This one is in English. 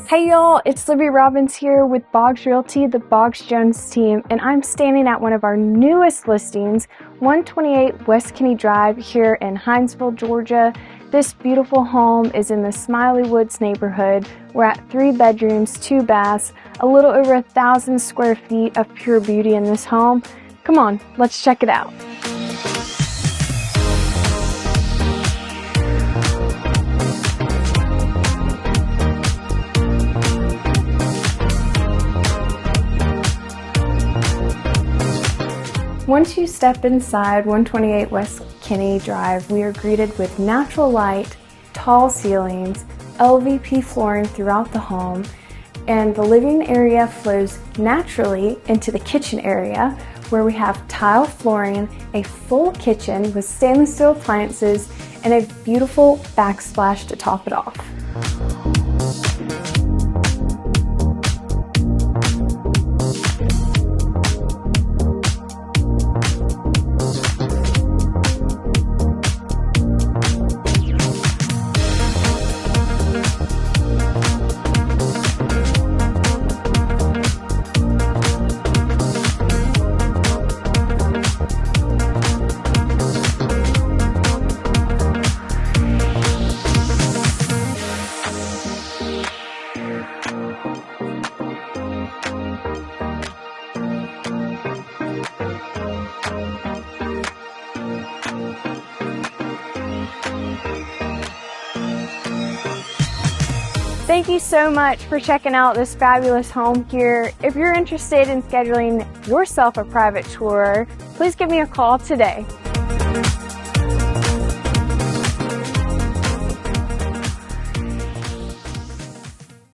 Hey y'all, it's Libby Robbins here with Boggs Realty, the Boggs Jones team, and I'm standing at one of our newest listings, 128 West Kinney Drive here in Hinesville, Georgia. This beautiful home is in the Smiley Woods neighborhood. We're at 3 bedrooms, 2 baths, a little over 1,000 square feet of pure beauty in this home. Come on, let's check it out. Once you step inside 128 West Kinney Drive, we are greeted with natural light, tall ceilings, LVP flooring throughout the home, and the living area flows naturally into the kitchen area where we have tile flooring, a full kitchen with stainless steel appliances, and a beautiful backsplash to top it off. Thank you so much for checking out this fabulous home here. If you're interested in scheduling yourself a private tour, please give me a call today.